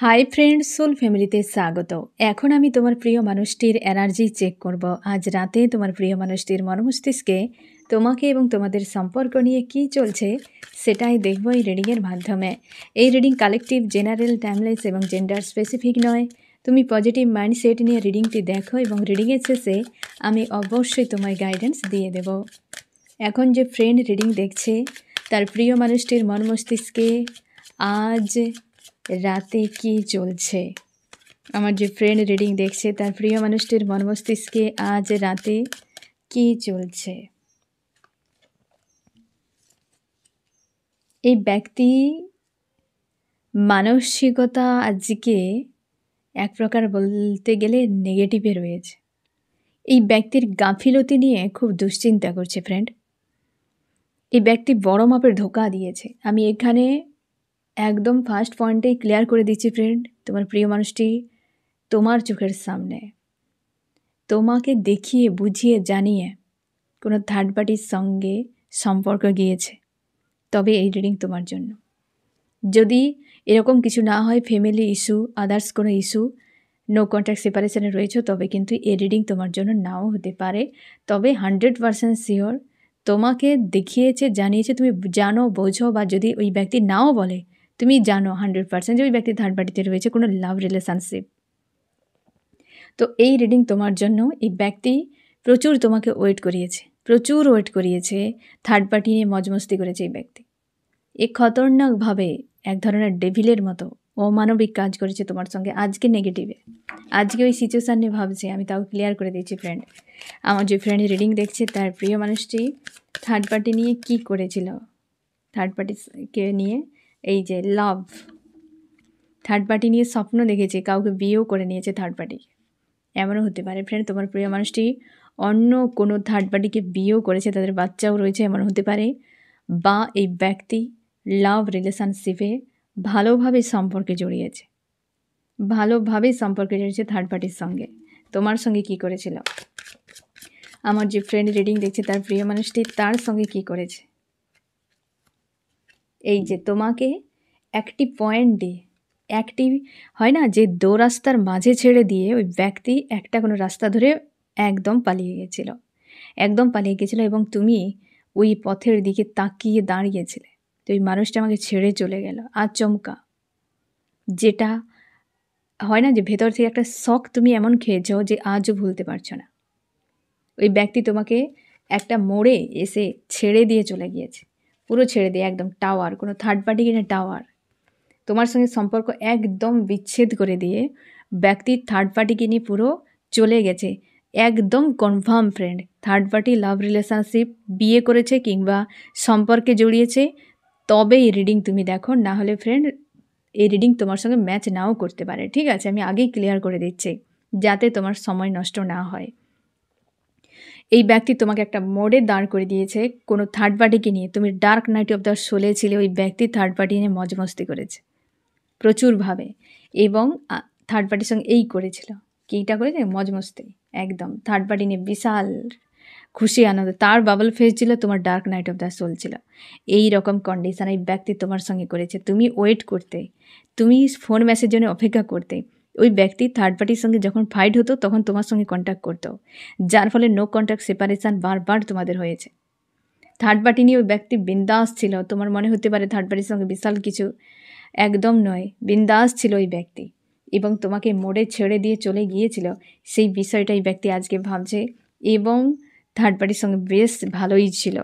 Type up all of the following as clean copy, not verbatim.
Hi friends, soul ফ্যামিলিতে স্বাগত। এখন আমি তোমার প্রিয় মানুষটির এনার্জি চেক করব। আজ রাতে তোমার প্রিয় মানুষটির মনমস্তিষ্কে তোমাকে এবং তোমাদের সম্পর্ক নিয়ে কী চলছে সেটাই দেখব এই রিডিংয়ের মাধ্যমে। এই রিডিং কালেকটিভ, জেনারেল, টাইমলেস এবং জেন্ডার স্পেসিফিক নয়। তুমি পজিটিভ মাইন্ডসেট নিয়ে রিডিংটি দেখো এবং রিডিংয়ের শেষে আমি অবশ্যই তোমায় গাইডেন্স দিয়ে দেব। এখন যে ফ্রেন্ড রিডিং দেখছে তার প্রিয় মানুষটির মনমস্তিষ্কে আজ রাতে কি চলছে? আমার যে ফ্রেন্ড রিডিং দেখছে তার প্রিয় মানুষটির মনমস্তিষ্কে আজ রাতে কি চলছে? এই ব্যক্তি মানসিকতা আজকে এক প্রকার বলতে গেলে নেগেটিভে রয়েছে। এই ব্যক্তির গাফিলতি নিয়ে খুব দুশ্চিন্তা করছে ফ্রেন্ড। এই ব্যক্তি বড় মাপের ধোঁকা দিয়েছে। আমি এখানে একদম ফার্স্ট পয়েন্টেই ক্লিয়ার করে দিচ্ছি ফ্রেন্ড, তোমার প্রিয় মানুষটি তোমার চোখের সামনে তোমাকে দেখিয়ে বুঝিয়ে জানিয়ে কোনো থার্ড পার্টির সঙ্গে সম্পর্ক গিয়েছে, তবে এই রিডিং তোমার জন্য। যদি এরকম কিছু না হয়, ফ্যামিলি ইস্যু, আদার্স কোনো ইস্যু, নো কন্ট্যাক্ট সেপারেশনে রয়েছে, তবে কিন্তু এই রিডিং তোমার জন্য নাও হতে পারে। তবে 100% শিওর তোমাকে দেখিয়েছে, জানিয়েছে, তুমি জানো, বোঝো, বা যদি ওই ব্যক্তি নাও বলে তুমি জানো 100% যে ওই ব্যক্তি থার্ড পার্টিতে রয়েছে, কোনো লাভ রিলেশনশিপ। তো এই রিডিং তোমার জন্য। এই ব্যক্তি প্রচুর তোমাকে ওয়েট করিয়েছে, থার্ড পার্টি নিয়ে মজমস্তি করেছে এই ব্যক্তি। এ খতরনাকভাবে এক ধরনের ডেভিলের মতো অমানবিক কাজ করেছে তোমার সঙ্গে আজকে নেগেটিভে। আজকে ওই সিচুয়েশান নিয়ে ভাবছে। আমি তাও ক্লিয়ার করে দিয়েছি ফ্রেন্ড। আমার যে ফ্রেন্ড রিডিং দেখছে তার প্রিয় মানুষটি থার্ড পার্টি নিয়ে কি করেছিল, থার্ড পার্টিকে নিয়ে এই যে লাভ, থার্ড পার্টি নিয়ে স্বপ্ন দেখেছে, কাউকে বিয়েও করে নিয়েছে থার্ড পার্টি। এমনও হতে পারে ফ্রেন্ড, তোমার প্রিয় মানুষটি অন্য কোনো থার্ড পার্টিকে বিয়েও করেছে, তাদের বাচ্চাও রয়েছে, এমন হতে পারে। বা এই ব্যক্তি লাভ রিলেশনশিপে ভালোভাবে সম্পর্কে জড়িয়েছে থার্ড পার্টির সঙ্গে। তোমার সঙ্গে কি করেছিল? আমার যে ফ্রেন্ড রিডিং দেখছে তার প্রিয় মানুষটি তার সঙ্গে কি করেছে? এই যে তোমাকে একটি পয়েন্ট দিয়ে, একটি হয় না যে দো রাস্তার মাঝে ছেড়ে দিয়ে ওই ব্যক্তি একটা কোনো রাস্তা ধরে একদম পালিয়ে গেছিল এবং তুমি ওই পথের দিকে তাকিয়ে দাঁড়িয়েছিলে। তো ওই মানুষটা আমাকে ছেড়ে চলে গেল, আচমকা। যেটা হয় না যে ভেতর থেকে একটা শক তুমি এমন খেয়েছো যে আজও ভুলতে পারছো না। ওই ব্যক্তি তোমাকে একটা মোড়ে এসে ছেড়ে দিয়ে চলে গিয়েছে, পুরো ছেড়ে দিয়ে, একদম টাওয়ার, কোনো থার্ড পার্টি কিনা টাওয়ার, তোমার সঙ্গে সম্পর্ক একদম বিচ্ছেদ করে দিয়ে ব্যক্তি থার্ড পার্টিকে নিয়ে পুরো চলে গেছে। একদম কনফার্ম ফ্রেন্ড, থার্ড পার্টি লাভ রিলেশনশিপ, বিয়ে করেছে কিংবা সম্পর্কে জড়িয়েছে, তবে এই রিডিং তুমি দেখো। না হলে ফ্রেন্ড এই রিডিং তোমার সঙ্গে ম্যাচ নাও করতে পারে। ঠিক আছে, আমি আগেই ক্লিয়ার করে দিচ্ছি যাতে তোমার সময় নষ্ট না হয়। এই ব্যক্তি তোমাকে একটা মোড়ে দাঁড় করে দিয়েছে কোনো থার্ড পার্টিকে নিয়ে। তুমি ডার্ক নাইট অফ দ্য সোলে ছিলে, ওই ব্যক্তি থার্ড পার্টি নিয়ে মজমস্তি করেছে প্রচুরভাবে, এবং থার্ড পার্টির সঙ্গে এই করেছিল, কীটা করেছে, মজমস্তি। একদম থার্ড পার্টি নিয়ে বিশাল খুশি আনন্দ, তার বাবল ফেস ছিল, তোমার dark night of the soul ছিল। এই রকম কন্ডিশন এই ব্যক্তি তোমার সঙ্গে করেছে। তুমি ওয়েট করতে, তুমি ফোন মেসেজের জন্য অপেক্ষা করতে। ওই ব্যক্তি থার্ড পার্টির সঙ্গে যখন ফাইট হতো তখন তোমার সঙ্গে কন্ট্যাক্ট করতো, যার ফলে নো কন্ট্যাক্ট সেপারেশান বারবার তোমাদের হয়েছে। থার্ড পার্টি নিয়ে ওই ব্যক্তি বিন্দাস ছিল। তোমার মনে হতে পারে থার্ড পার্টির সঙ্গে বিশাল কিছু, একদম নয়, বিন্দাস ছিল ওই ব্যক্তি এবং তোমাকে মোড়ে ছেড়ে দিয়ে চলে গিয়েছিল। সেই বিষয়টা এই ব্যক্তি আজকে ভাবছে এবং থার্ড পার্টির সঙ্গে বেশ ভালোই ছিল।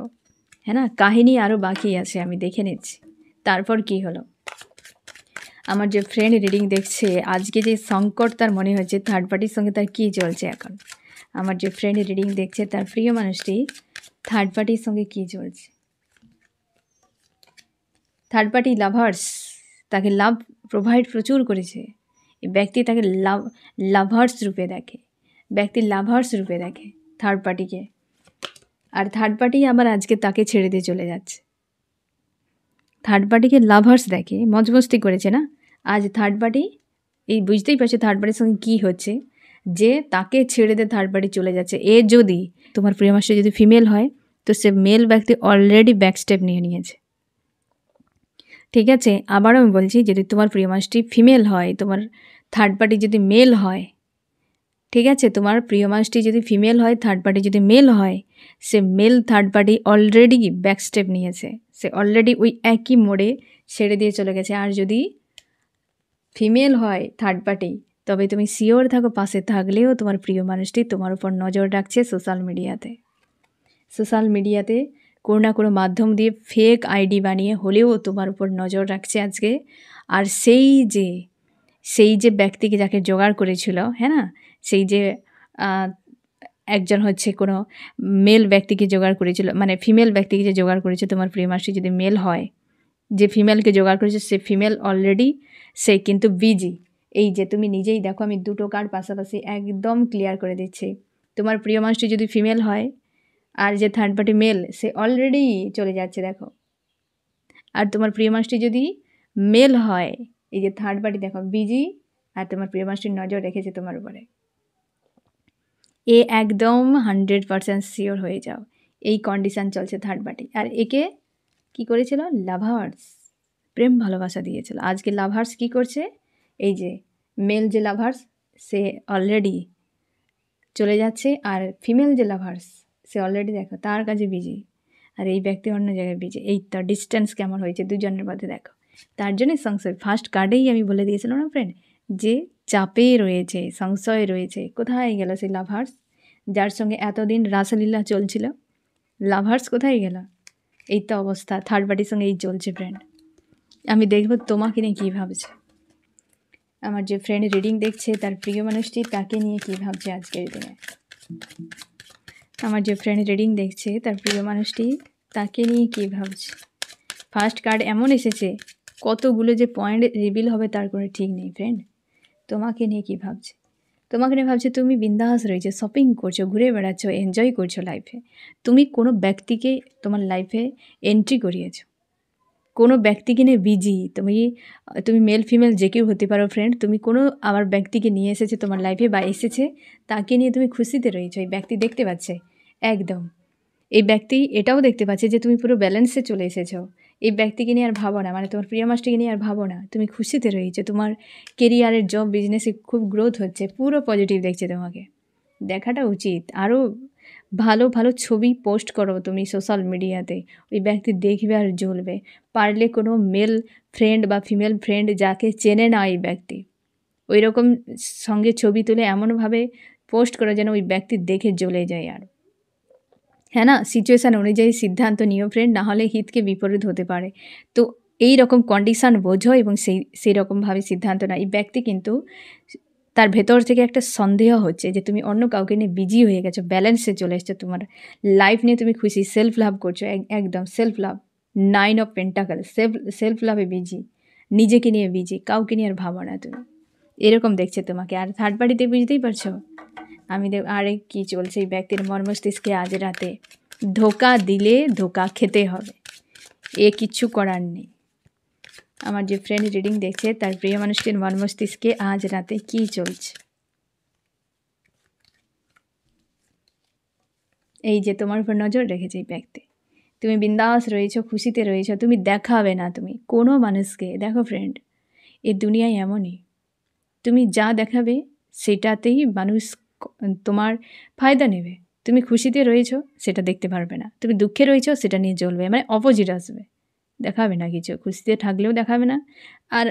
হ্যাঁ না, কাহিনী আরও বাকি আছে, আমি দেখে নিচ্ছি তারপর কি হলো। আমার যে ফ্রেন্ড রিডিং দেখছে আজকে যে সংকট তার মনে হচ্ছে, থার্ড পার্টির সঙ্গে তার কী চলছে এখন। আমার যে ফ্রেন্ড রিডিং দেখছে তার প্রিয় মানুষটি থার্ড পার্টির সঙ্গে কী চলছে। থার্ড পার্টি লাভার্স, তাকে লাভ প্রোভাইড প্রচুর করেছে। এই ব্যক্তি তাকে লাভার্স রূপে দেখে থার্ড পার্টিকে, আর থার্ড পার্টি আবার আজকে তাকে ছেড়ে দিয়ে চলে যাচ্ছে। থার্ড পার্টিকে লাভার্স দেখে, মজমস্তি করেছে না, আজ থার্ড পার্টি, এই বুঝতেই পারছে থার্ড পার্টির সঙ্গে কী হচ্ছে, যে তাকে ছেড়ে দিয়ে থার্ড পার্টি চলে যাচ্ছে। এ যদি তোমার প্রিয় মানুষটি যদি ফিমেল হয় তো সে মেল ব্যক্তি অলরেডি ব্যাক স্টেপ নিয়ে নিয়েছে। ঠিক আছে? আবারও আমি বলছি, যদি তোমার প্রিয় মানুষটি ফিমেল হয়, তোমার থার্ড পার্টি যদি মেল হয়, ঠিক আছে? তোমার প্রিয় মানুষটি যদি ফিমেল হয়, থার্ড পার্টি যদি মেল হয়, সে male third party already back step নিয়েছে। সে অলরেডি ওই একই মোড়ে ছেড়ে দিয়ে চলে গেছে। আর যদি ফিমেল হয় থার্ড পার্টি, তবে তুমি শিওর থাকো পাশে থাকলেও তোমার প্রিয় মানুষটি তোমার উপর নজর রাখছে সোশ্যাল মিডিয়াতে। সোশ্যাল মিডিয়াতে কোনো না কোনো মাধ্যম দিয়ে ফেক আইডি বানিয়ে হলেও তোমার উপর নজর রাখছে আজকে। আর সেই যে ব্যক্তিকে যাকে জোগাড় করেছিল, হ্যাঁ না? সেই যে একজন হচ্ছে কোনো মেল ব্যক্তিকে জোগাড় করেছিল, মানে ফিমেল ব্যক্তিকে যে জোগাড় করেছে তোমার প্রিয় মানুষটি যদি মেল হয়, যে ফিমেলকে জোগাড় করেছে সে ফিমেল অলরেডি সে কিন্তু বিজি। এই যে তুমি নিজেই দেখো, আমি দুটো কার্ড পাশাপাশি একদম ক্লিয়ার করে দিচ্ছি। তোমার প্রিয় মানুষটি যদি ফিমেল হয় আর যে থার্ড পার্টি মেল সে অলরেডি চলে যাচ্ছে দেখো। আর তোমার প্রিয় মানুষটি যদি মেল হয়, এই যে থার্ড পার্টি দেখো বিজি, আর তোমার প্রিয় মানুষটির নজর রেখেছে তোমার উপরে। একদম 100% শিওর হয়ে যাও, এই কন্ডিশান চলছে থার্ড পার্টি। আর একে কি করেছিল? লাভার্স, প্রেম ভালোবাসা দিয়েছিল। আজকে লাভার্স কি করছে? এই যে মেল যে লাভার্স সে অলরেডি চলে যাচ্ছে, আর ফিমেল যে লাভার্স সে অলরেডি দেখো তার কাছে বিজি, আর এই ব্যক্তি অন্য জায়গায় বিজি। এই তো ডিস্টেন্স কেমন হয়েছে দুজনের মধ্যে দেখো। তার জন্যই সংশয়, ফার্স্ট কার্ডেই আমি বলে দিয়েছিলাম না ফ্রেন্ড, যে চাপে রয়েছে, সংশয় রয়েছে। কোথায় গেল সেই লাভার্স যার সঙ্গে এতদিন রাসলীলা চলছিল? লাভার্স কোথায় গেল? এই তো অবস্থা, থার্ড পার্টির সঙ্গে এই চলছে ফ্রেন্ড। আমি দেখব তোমাকে নিয়ে কী ভাবছে। আমার যে ফ্রেন্ড রিডিং দেখছে তার প্রিয় মানুষটি তাকে নিয়ে কী ভাবছে আজকের দিনে। আমার যে ফ্রেন্ড রিডিং দেখছে তার প্রিয় মানুষটি তাকে নিয়ে কী ভাবছে। ফার্স্ট কার্ড এমন এসেছে, কতগুলো যে পয়েন্ট রিভিল হবে তার কোনো ঠিক নেই ফ্রেন্ড। তোমাকে নিয়ে কী ভাবছে? তোমাকে নিয়ে ভাবছে তুমি বিন্দাস রয়েছে, শপিং করছো, ঘুরে বেড়াচ্ছ, এনজয় করছো লাইফে। তুমি কোনো ব্যক্তিকে তোমার লাইফে এন্ট্রি করিয়েছো, কোনো ব্যক্তিকে নিয়ে বিজি। তুমি মেল ফিমেল যে কেউ হতে পারো ফ্রেন্ড। তুমি কোনো আবার ব্যক্তিকে নিয়ে এসেছে তোমার লাইফে বা এসেছে, তাকে নিয়ে তুমি খুশিতে রয়েছো। এই ব্যক্তি দেখতে পাচ্ছে একদম, এই ব্যক্তি এটাও দেখতে পাচ্ছে যে তুমি পুরো ব্যালেন্সে চলে এসেছো। এই ব্যক্তিকে নিয়ে আর ভাবো না, মানে তোমার প্রিয় মানুষটিকে নিয়ে আর ভাবো না, তুমি খুশিতে রয়েছো। তোমার কেরিয়ারের জব বিজনেসে খুব গ্রোথ হচ্ছে, পুরো পজিটিভ দেখছে তোমাকে। দেখাটা উচিত। আরও ভালো ভালো ছবি পোস্ট করো তুমি সোশ্যাল মিডিয়াতে, ওই ব্যক্তি দেখবে আর জ্বলবে। পারলে কোনো মেল ফ্রেন্ড বা ফিমেল ফ্রেন্ড যাকে চেনে না এই ব্যক্তি, ওই রকম সঙ্গে ছবি তুলে এমনভাবে পোস্ট করো যেন ওই ব্যক্তি দেখে জ্বলে যায়। আর হ্যাঁ না, সিচুয়েশান অনুযায়ী সিদ্ধান্ত নিও ফ্রেন্ড, নাহলে হিতকে বিপরীত হতে পারে। তো এই রকম কন্ডিশান বোঝো এবং সেই রকমভাবে সিদ্ধান্ত নাও। এই ব্যক্তি কিন্তু তার ভেতর থেকে একটা সন্দেহ হচ্ছে যে তুমি অন্য কাউকে নিয়ে বিজি হয়ে গেছো, ব্যালেন্সে চলে এসছো, তোমার লাইফ নিয়ে তুমি খুশি, সেলফ লাভ করছো, একদম সেলফ লাভ। 9 অফ পেন্টাকল, সেলফ লাভে বিজি, নিজেকে নিয়ে বিজি, কাউকে নিয়ে আর ভাবো না তুমি, এরকম দেখছে তোমাকে। আর থার্ড পার্টিতে বুঝতেই পারছো আমি আরে কী চলছে। এই ব্যক্তির মর্মস্তিষ্কে আজ রাতে ধোকা দিলে ধোকা খেতে হবে, কিচ্ছু করার নেই। আমার যে ফ্রেন্ড রিডিং দেখছে তার প্রিয় মানুষটির মর্মস্তিষ্কে আজ রাতে কী চলছে। এই যে তোমার উপর নজর রেখেছে এই ব্যক্তি, তুমি বিন্দাস রয়েছো, খুশিতে রয়েছো, তুমি দেখাবে না তুমি কোনো মানুষকে। দেখো ফ্রেন্ড, এই দুনিয়ায় এমনই, তুমি যা দেখাবে সেটাতেই মানুষ তোমার ফায়দা নেবে। তুমি খুশিতে রয়েছো সেটা দেখতে পারবে না, তুমি দুঃখে রয়েছো সেটা নিয়ে জ্বলবে, মানে অপোজিট আসবে, দেখাবে না কিছু। খুশিতে থাকলেও দেখাবে না, আর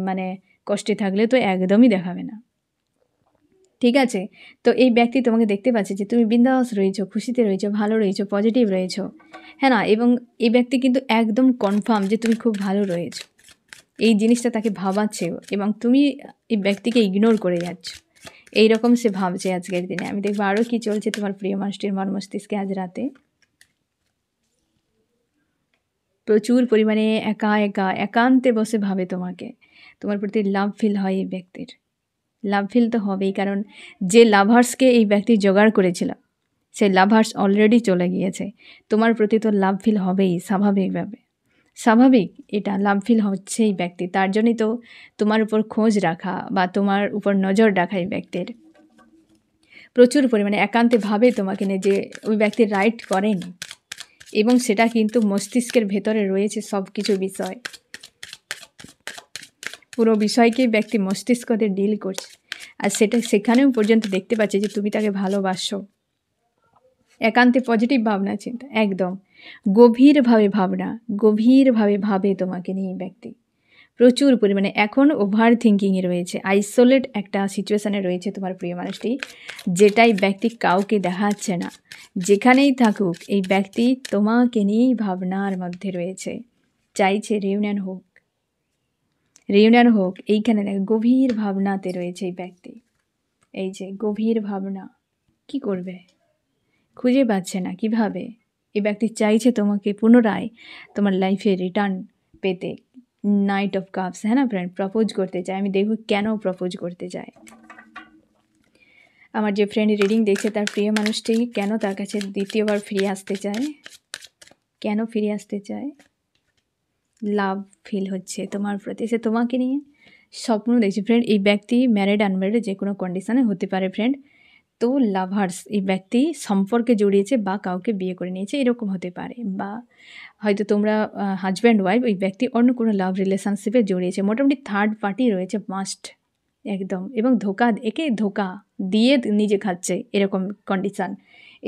মানে কষ্টে থাকলে তো একদমই দেখাবে না। ঠিক আছে? তো এই ব্যক্তি তোমাকে দেখতে পাচ্ছে যে তুমি বিন্দাস রয়েছো, খুশিতে রয়েছো, ভালো রয়েছো, পজিটিভ রয়েছো, হ্যাঁ না? এবং এই ব্যক্তি কিন্তু একদম কনফার্ম যে তুমি খুব ভালো রয়েছো। এই জিনিসটা তাকে ভাবাচ্ছেও, এবং তুমি এই ব্যক্তিকে ইগনোর করে যাচ্ছ, এইরকম সে ভাবছে আজকের দিনে। আমি দেখবো আরও কী চলছে তোমার প্রিয় মানুষটির মর্মস্তিষ্কে আজ রাতে। প্রচুর পরিমাণে একান্তে বসে ভাবে তোমাকে, তোমার প্রতি লাভ ফিল হয় এই ব্যক্তির। লাভ ফিল তো হবেই, কারণ যে লাভার্সকে এই ব্যক্তি জোগাড় করেছিল সেই লাভার্স অলরেডি চলে গিয়েছে। তোমার প্রতি তো লাভ ফিল হবেই স্বাভাবিকভাবে, স্বাভাবিক এটা লাভ ফিল হচ্ছে এই ব্যক্তি। তার জন্যই তো তোমার উপর খোঁজ রাখা বা তোমার উপর নজর রাখা এই ব্যক্তির। প্রচুর পরিমাণে একান্তে ভাবে তোমাকে নিয়ে, যে ওই ব্যক্তি রাইট করেনি, এবং সেটা কিন্তু মস্তিষ্কের ভেতরে রয়েছে সব কিছু বিষয়। পুরো বিষয়কেই ব্যক্তি মস্তিষ্ক দিয়ে ডিল করছে, আর সেখানেও পর্যন্ত দেখতে পাচ্ছে যে তুমি তাকে ভালোবাসো। একান্তে পজিটিভ ভাবনা চিন্তা, একদম গভীরভাবে ভাবে তোমাকে নিয়ে ব্যক্তি প্রচুর পরিমাণে। এখন ওভার থিঙ্কিংয়ে রয়েছে, আইসোলেট একটা সিচুয়েশানে রয়েছে তোমার প্রিয় মানুষটি, যেটাই ব্যক্তি কাউকে দেখাচ্ছে না। যেখানেই থাকুক এই ব্যক্তি তোমাকে নিয়েই ভাবনার মধ্যে রয়েছে, চাইছে রিউনিয়ন হোক। এইখানে দেখ গভীর ভাবনাতে রয়েছে এই ব্যক্তি। এই যে গভীর ভাবনা, কি করবে খুঁজে পাচ্ছে না কিভাবে। এই ব্যক্তি চাইছে তোমাকে পুনরায় তোমার লাইফে রিটার্ন পেতে। নাইট অফ কাপস, হ্যাঁ না ফ্রেন্ড, প্রপোজ করতে চায়। আমি দেখব কেন প্রপোজ করতে চায়। আমার যে ফ্রেন্ড রিডিং দেখছে তার প্রিয় মানুষটি কেন তার কাছে দ্বিতীয়বার ফিরে আসতে চায়, কেন ফিরে আসতে চায়। লাভ ফিল হচ্ছে তোমার প্রতি, সে তোমাকে নিয়ে স্বপ্ন দেখছে ফ্রেন্ড। এই ব্যক্তি ম্যারিড আনম্যারিড যে কোনো কন্ডিশনে হতে পারে ফ্রেন্ড। তো লাভার্স, এই ব্যক্তি সম্পর্কে জড়িয়েছে বা কাউকে বিয়ে করে নিয়েছে, এরকম হতে পারে। বা হয়তো তোমরা হাজব্যান্ড ওয়াইফ, ওই ব্যক্তি অন্য কোনো লাভ রিলেশনশিপে জড়িয়েছে। মোটামুটি থার্ড পার্টি রয়েছে মাস্ট, একদম। এবং একে ধোকা দিয়ে নিজে খাচ্ছে, এরকম কন্ডিশান।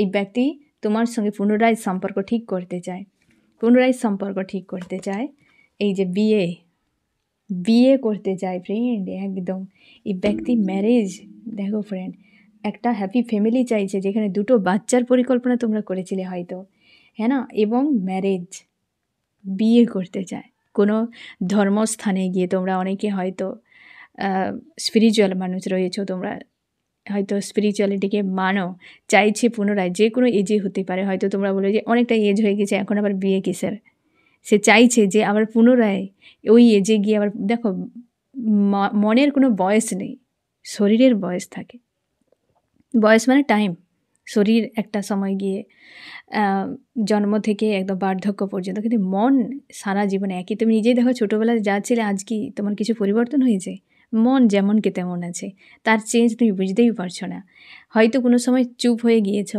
এই ব্যক্তি তোমার সঙ্গে পুনরায় সম্পর্ক ঠিক করতে চায়। এই যে বিয়ে করতে চায় ফ্রেন্ড, একদম। এই ব্যক্তি ম্যারেজ, দেখো ফ্রেন্ড, একটা হ্যাপি ফ্যামিলি চাইছে, যেখানে 2টো বাচ্চার পরিকল্পনা তোমরা করেছিলে হয়তো, হ্যাঁ না। এবং বিয়ে করতে চায় কোনো ধর্মস্থানে গিয়ে। তোমরা অনেকে হয়তো স্পিরিচুয়াল মানুষ রয়েছো, তোমরা হয়তো স্পিরিচুয়ালিটিকে মানো, চাইছে পুনরায়, যে কোনো এজে হতে পারে। হয়তো তোমরা বলে যে অনেকটা এজ হয়ে গেছে, এখন আবার বিয়ে কিসের। সে চাইছে যে আবার পুনরায় ওই এজে গিয়ে আবার, দেখো মনের কোনো বয়স নেই, শরীরের বয়স থাকে। বয়স মানে টাইম, শরীর একটা সময় গিয়ে জন্ম থেকে একদম বার্ধক্য পর্যন্ত, কিন্তু মন সারা জীবনে একই। তুমি নিজেই দেখো, ছোটোবেলায় যা ছিলে আজ কি তোমার কিছু পরিবর্তন হয়েছে? মন যেমনকে তেমন আছে, তার চেঞ্জ তুমি বুঝতেই পারছো না। হয়তো কোনো সময় চুপ হয়ে গিয়েছ,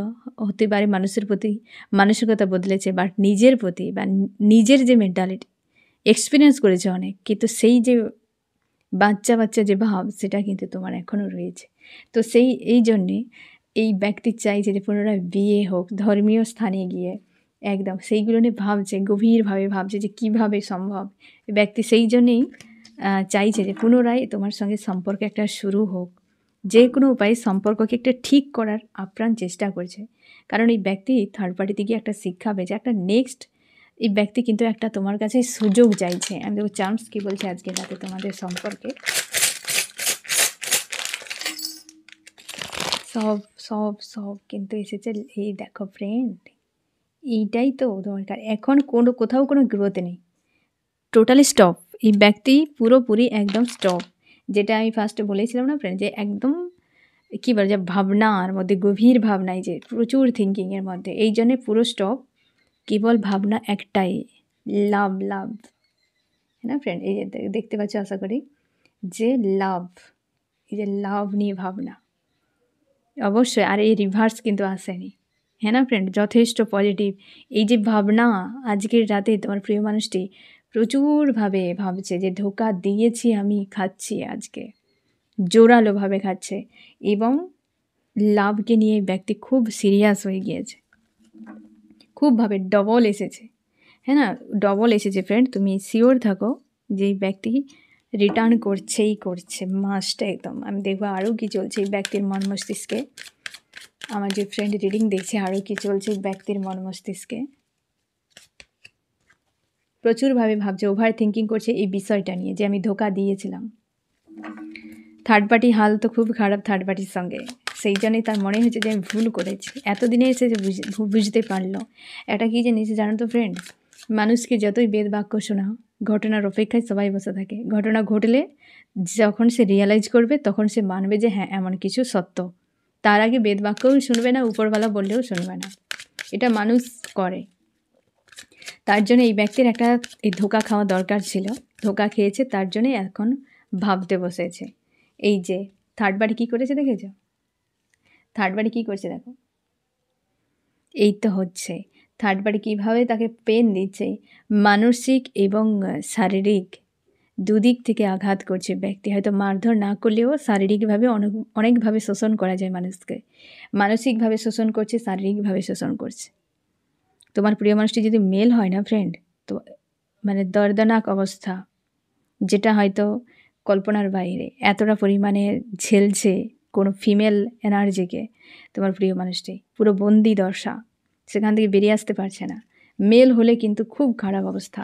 হতে পারে মানুষের প্রতি মানসিকতা বদলেছে, বাট নিজের প্রতি বা নিজের যে মেন্টালিটি এক্সপিরিয়েন্স করেছে অনেক, কিন্তু সেই যে বাচ্চা যে ভাব, সেটা কিন্তু তোমার এখনও রয়েছে। তো এই জন্যে এই ব্যক্তি চাইছে যে পুনরায় বিয়ে হোক, ধর্মীয় স্থানে গিয়ে একদম সেইগুলো নিয়ে ভাবছে, গভীরভাবে ভাবছে যে কিভাবে সম্ভব। ব্যক্তি সেই জন্যেই চাইছে যে পুনরায় তোমার সঙ্গে সম্পর্ক একটা শুরু হোক, যে কোনো উপায়ে সম্পর্ককে একটা ঠিক করার আপ্রাণ চেষ্টা করছে। কারণ এই ব্যক্তি থার্ড পার্টিতে গিয়ে একটা শিক্ষা পেয়েছে, একটা নেক্সট। এই ব্যক্তি কিন্তু একটা তোমার কাছে সুযোগ চাইছে। আমি দেখো চান্স কী বলছে আজকে রাতে তোমাদের সম্পর্কে। সব কিন্তু এসেছে। এই দেখো ফ্রেন্ড, এইটাই তো দরকার। এখন কোথাও কোনো গ্রোথ নেই, টোটালি স্টপ। এই ব্যক্তি পুরোপুরি একদম স্টপ। যেটা আমি ফার্স্টে বলেছিলাম না ফ্রেন্ড, যে একদম কী বলে, যে ভাবনার মধ্যে, গভীর ভাবনায়, যে প্রচুর থিঙ্কিংয়ের মধ্যে, এই জন্যে পুরো স্টপ। কেবল ভাবনা একটাই, লাভ। হ্যাঁ না ফ্রেন্ড, এই যে দেখতে পাচ্ছ আশা করি, যে লাভ, এই যে লাভ নিয়ে ভাবনা অবশ্যই। আর এই রিভার্স কিন্তু আসেনি, হ্যাঁ না ফ্রেন্ড, যথেষ্ট পজিটিভ। এই যে ভাবনা, আজকের রাতে তোমার প্রিয় মানুষটি প্রচুরভাবে ভাবছে যে ধোকা দিয়েছি আমি, খাচ্ছি আজকে, জোরালোভাবে খাচ্ছে। এবং লাভকে নিয়ে ব্যক্তি খুব সিরিয়াস হয়ে গিয়েছে, খুবভাবে ডবল এসেছে, হ্যাঁ না, ডবল এসেছে ফ্রেন্ড। তুমি শিওর থাকো যে এই ব্যক্তি রিটার্ন করছে মাস্ট, একদম। আমি দেখবো আরও কি চলছে এই ব্যক্তির মন মস্তিষ্কে। আমার যে ফ্রেন্ড রিডিং দেখছে, আরও কি চলছে এই ব্যক্তির মন মস্তিষ্কে। প্রচুরভাবে ভাবছে, ওভার থিঙ্কিং করছে এই বিষয়টা নিয়ে, যে আমি ধোকা দিয়েছিলাম। থার্ড পার্টি হাল তো খুব খারাপ থার্ড পার্টির সঙ্গে, সেই জন্যই তার মনে হচ্ছে যে আমি ভুল করেছি। এতদিনে এসে যে বুঝতে পারলো। এটা কী জিনিস জানো তো ফ্রেন্ড, মানুষকে যতই বেদ বাক্য শোনাও, ঘটনার অপেক্ষায় সবাই বসে থাকে। ঘটনা ঘটলে যখন সে রিয়ালাইজ করবে, তখন সে মানবে যে হ্যাঁ, এমন কিছু সত্য। তার আগে বেদ বাক্যও শুনবে না, উপরওয়ালা বললেও শুনবে না। এটা মানুষ করে। তার জন্য এই ব্যক্তির একটা এই ধোকা খাওয়া দরকার ছিল, ধোকা খেয়েছে, তার জন্যই এখন ভাবতে বসেছে। এই যে থার্ড পার্টি কী করেছে দেখেছ, থার্ড পার্টি কী করছে দেখো, এই তো হচ্ছে থার্ড পার্টি কীভাবে তাকে পেন দিচ্ছে, মানসিক এবং শারীরিক দুদিক থেকে আঘাত করছে ব্যক্তি। হয়তো মারধর না করলেও শারীরিকভাবে অনেকভাবে শোষণ করা যায় মানুষকে। মানসিকভাবে শোষণ করছে, শারীরিকভাবে শোষণ করছে। তোমার প্রিয় মানুষটি যদি মেল হয় না ফ্রেন্ড, তো মানে দর্দনাক অবস্থা, যেটা হয়তো কল্পনার বাইরে। এতটা পরিমাণে ঝেলছে কোনো ফিমেল এনার্জিকে তোমার প্রিয় মানুষটি, পুরো বন্দি দশা, সেখান থেকে বেরিয়ে আসতে পারছে না। মেল হলে কিন্তু খুব খারাপ অবস্থা।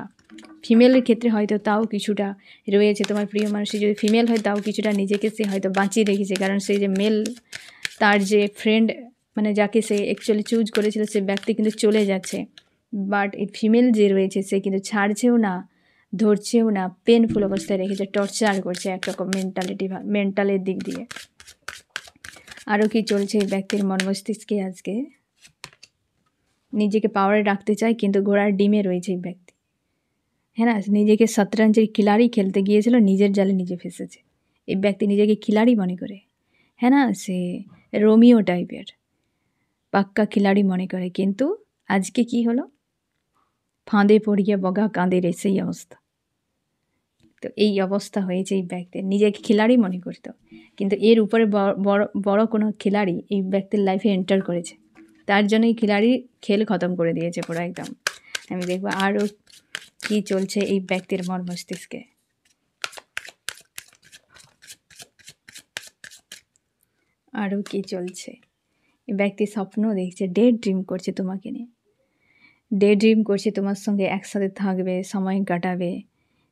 ফিমেলের ক্ষেত্রে হয়তো তাও কিছুটা রয়েছে, তোমার প্রিয় মানুষটি যদি ফিমেল হয় তাও কিছুটা নিজেকে সে হয়তো বাঁচিয়ে রেখেছে, কারণ সেই যে মেল, তার যে ফ্রেন্ড মানে যাকে সে অ্যাকচুয়ালি চুজ করেছিল, সে ব্যক্তি কিন্তু চলে যাচ্ছে। বাট এই ফিমেল যে রয়েছে সে কিন্তু ছাড়ছেও না, ধরছেও না, পেনফুল অবস্থায় রেখেছে, টর্চার করছে একরকম মেন্টালের দিক দিয়ে। আরও কি চলছে এই ব্যক্তির মন মস্তিষ্কে আজকে? নিজেকে পাওয়ারে রাখতে চায় কিন্তু ঘোড়ার ডিমে রয়েছে এই ব্যক্তি। হ্যাঁ না, নিজেকে শতরঞ্জের খিলাড়ি খেলতে গিয়েছিল, নিজের জালে নিজে ফেসেছে। এই ব্যক্তি নিজেকে খিলাড়ি মনে করে, হ্যাঁ না, সে রোমিও টাইপের পাক্কা খিলাড়ি মনে করে, কিন্তু আজকে কি হলো, ফাঁদে পড়িয়ে বগা কাঁদে রে, সেই অবস্থা। তো এই অবস্থা হয়েছে এই ব্যক্তির। নিজেকে খিলাড়ি মনে করতো, কিন্তু এর উপরে বড় কোনো খিলাড়ি এই ব্যক্তির লাইফে এন্টার করেছে, তার জন্য এই খিলাড়ি খেল খতম করে দিয়েছে পুরো একদম। আমি দেখবো আরও কি চলছে এই ব্যক্তির মন মস্তিষ্কে। আরও কি চলছে, এই ব্যক্তি স্বপ্ন দেখছে, ডে ড্রিম করছে তোমাকে নিয়ে, ডে ড্রিম করছে তোমার সঙ্গে একসাথে থাকবে, সময় কাটাবে,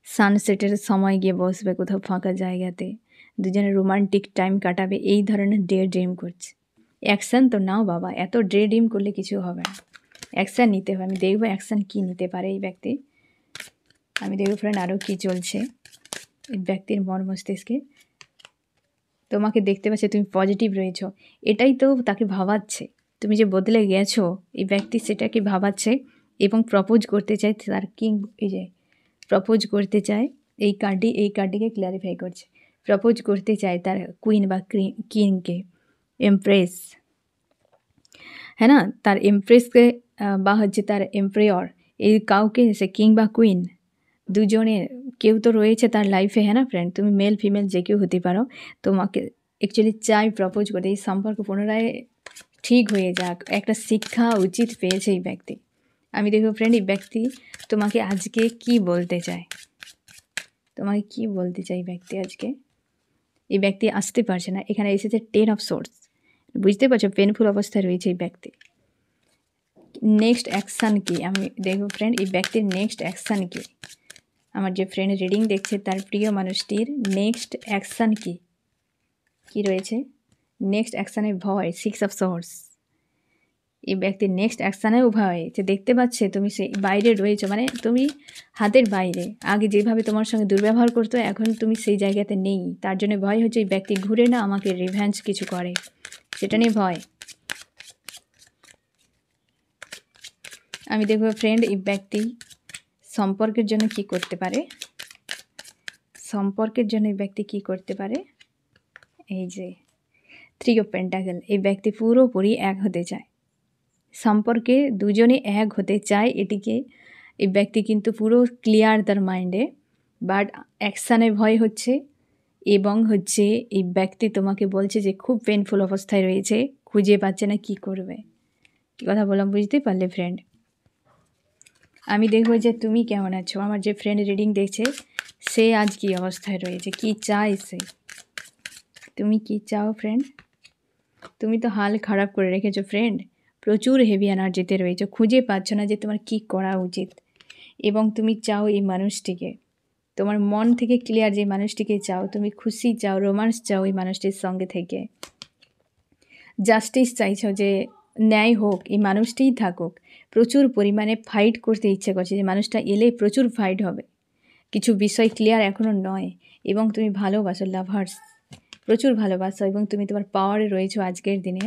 সানসেটের সময় গিয়ে বসবে কোথাও ফাঁকা জায়গাতে, দুজনে রোমান্টিক টাইম কাটাবে, এই ধরনের ডে ড্রিম করছে। অ্যাকশান তো নাও বাবা, এত ডে ড্রিম করলে কিছু হবে না, অ্যাকশান নিতে হবে। আমি দেখবো অ্যাকশান কী নিতে পারে এই ব্যক্তি। আমি দেখবো ফ্রেন্ড আরও কী চলছে এই ব্যক্তির মন মস্তিষ্কে। তোমাকে দেখতে পাচ্ছে, তুমি পজিটিভ রয়েছো, এটাই তো তাকে ভাবাচ্ছে। তুমি যে বদলে গেছো, এই ব্যক্তি সেটাকে ভাবাচ্ছে এবং প্রপোজ করতে চায় তার কিং। এই যে প্রপোজ করতে চায়, এই কার্ডটিকে ক্ল্যারিফাই করছে। প্রপোজ করতে চায় তার কুইন বা কিংকে, এমপ্রেস, হ্যাঁ না, তার এমপ্রেসকে বা হচ্ছে তার এমপ্রেয়র, এই কাউকে, সে কিং বা কুইন, দুজনের কেউ তো রয়েছে তার লাইফে, হ্যাঁ না ফ্রেন্ড, তুমি মেল ফিমেল যে কেউ হতে পারো, তোমাকে অ্যাকচুয়ালি চাই প্রপোজ করতে, এই সম্পর্ক পুনরায় ঠিক হয়ে যাক, একটা শিক্ষা উচিত পেয়েছে এই ব্যক্তি। আমি দেখবো ফ্রেন্ড এই ব্যক্তি তোমাকে আজকে কি বলতে চায়, তোমাকে কি বলতে চাই ব্যক্তি আজকে। এই ব্যক্তি আসতে পারছে না, এখানে এসেছে 10 অফ সোর্স, বুঝতে পারছো পেনফুল অবস্থায় রয়েছে এই ব্যক্তি। নেক্সট অ্যাকশান কি, আমি দেখবো ফ্রেন্ড এই ব্যক্তির নেক্সট অ্যাকশান কি। আমার যে ফ্রেন্ড রিডিং দেখছে তার প্রিয় মানুষটির নেক্সট অ্যাকশান কি কি রয়েছে, নেক্সট অ্যাকশানে ভয়, 6 অফ সোর্স। এই ব্যক্তির নেক্সট অ্যাকশানেও ভয়, যে দেখতে পাচ্ছে তুমি সেই বাইরে রয়েছো, মানে তুমি হাতের বাইরে। আগে যেভাবে তোমার সঙ্গে দুর্ব্যবহার করতো, এখন তুমি সেই জায়গাতে নেই, তার জন্য ভয় হচ্ছে এই ব্যক্তি ঘুরে না আমাকে রিভেঞ্জ কিছু করে, সেটা নিয়ে ভয়। আমি দেখবো ফ্রেন্ড এই ব্যক্তি সম্পর্কের জন্য কি করতে পারে, সম্পর্কের জন্য এই ব্যক্তি কি করতে পারে। এই যে 3 অফ পেন্টাকেল, এই ব্যক্তি পুরোপুরি এক হতে চায়, সম্পর্কে দুজনে এক হতে চায়, এটিকে এই ব্যক্তি কিন্তু পুরো ক্লিয়ার তার মাইন্ডে, বাট অ্যাকশানে ভয় হচ্ছে। এবং হচ্ছে এই ব্যক্তি তোমাকে বলছে যে খুব পেনফুল অবস্থায় রয়েছে, খুঁজে পাচ্ছে না কি করবে। কী কথা বললাম বুঝতে পারলে ফ্রেন্ড। আমি দেখবো যে তুমি কেমন আছো, আমার যে ফ্রেন্ড রিডিং দেখছে সে আজ কী অবস্থায় রয়েছে, কি চায় সে, তুমি কি চাও ফ্রেন্ড। তুমি তো হাল খারাপ করে রেখেছো ফ্রেন্ড, প্রচুর হেভি এনার্জিতে রয়েছো, খুঁজে পাচ্ছ না যে তোমার কি করা উচিত। এবং তুমি চাও এই মানুষটিকে, তোমার মন থেকে ক্লিয়ার যে মানুষটিকে চাও, তুমি খুশি চাও, রোমান্স চাও এই মানুষটির সঙ্গে থেকে, জাস্টিস চাইছো যে ন্যায় হোক, এই মানুষটিই থাকুক। প্রচুর পরিমাণে ফাইট করতে ইচ্ছে করছে, যে মানুষটা এলে প্রচুর ফাইট হবে, কিছু বিষয় ক্লিয়ার এখনও নয়। এবং তুমি ভালোবাসো, লাভার্স, প্রচুর ভালোবাসো, এবং তুমি তোমার পাওয়ারে রয়েছো আজকের দিনে।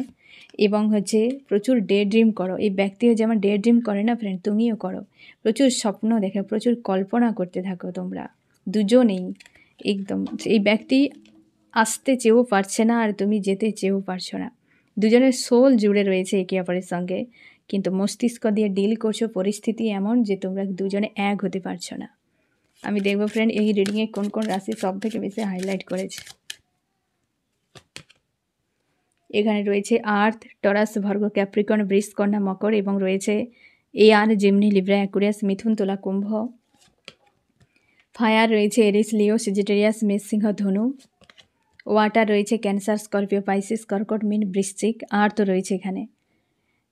এবং হচ্ছে প্রচুর ডে ড্রিম করো, এই ব্যক্তিও যেমন ডে ড্রিম করে না ফ্রেন্ড, তুমিও করো, প্রচুর স্বপ্ন দেখো, প্রচুর কল্পনা করতে থাকো তোমরা দুজনেই একদম। এই ব্যক্তি আসতে চেয়েও পারছে না, আর তুমি যেতে চেয়েও পারছো না, দুজনের সোল জুড়ে রয়েছে একে অপরের সঙ্গে, কিন্তু মস্তিষ্ক দিয়ে ডিল করছো, পরিস্থিতি এমন যে তোমরা দুজনে এক হতে পারছো না। আমি দেখব ফ্রেন্ড এই রিডিংয়ে কোন কোন রাশি সবথেকে বেশি হাইলাইট করেছে। এখানে রয়েছে আর্থ, টরাস, ভার্গ, ক্যাপ্রিকর্ন, বৃষ, কন্যা, মকর এবং রয়েছে এয়ার, জেমিনি, লিব্রা, অ্যাকুরিয়াস, মিথুন, তুলা, কুম্ভ। ফায়ার রয়েছে এরিস, লিও, সেজিটেরিয়াস, মেষ, সিংহ, ধনু। ওয়াটার রয়েছে ক্যান্সার, স্করপিও, পাইসিস, কর্কট, মীন, বৃশ্চিক। আর্থ রয়েছে এখানে।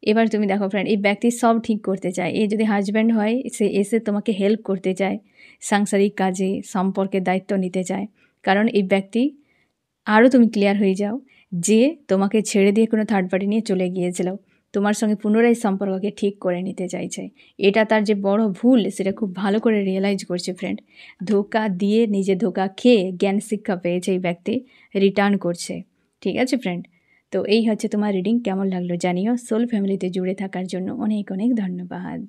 এবার তুমি দেখো ফ্রেন্ড, এই ব্যক্তি সব ঠিক করতে চায়। এ যদি হাজব্যান্ড হয়, সে এসে তোমাকে হেল্প করতে চায়, সাংসারিক কাজে, সম্পর্কের দায়িত্ব নিতে চায়। কারণ এই ব্যক্তি, আরও তুমি ক্লিয়ার হয়ে যাও, যে তোমাকে ছেড়ে দিয়ে কোনো থার্ড পার্টি নিয়ে চলে গিয়েছিল, তোমার সঙ্গে পুনরায় সম্পর্ককে ঠিক করে নিতে চাইছে। এটা তার যে বড় ভুল, সেটা খুব ভালো করে রিয়েলাইজ করছে ফ্রেন্ড। ধোকা দিয়ে নিজে ধোকা খেয়ে জ্ঞান শিক্ষা পেয়েছে এই ব্যক্তি, রিটার্ন করছে। ঠিক আছে ফ্রেন্ড, তো এই হচ্ছে তোমার রিডিং। কেমন লাগলো জানিও। সোল ফ্যামিলিতে জুড়ে থাকার জন্য অনেক অনেক ধন্যবাদ।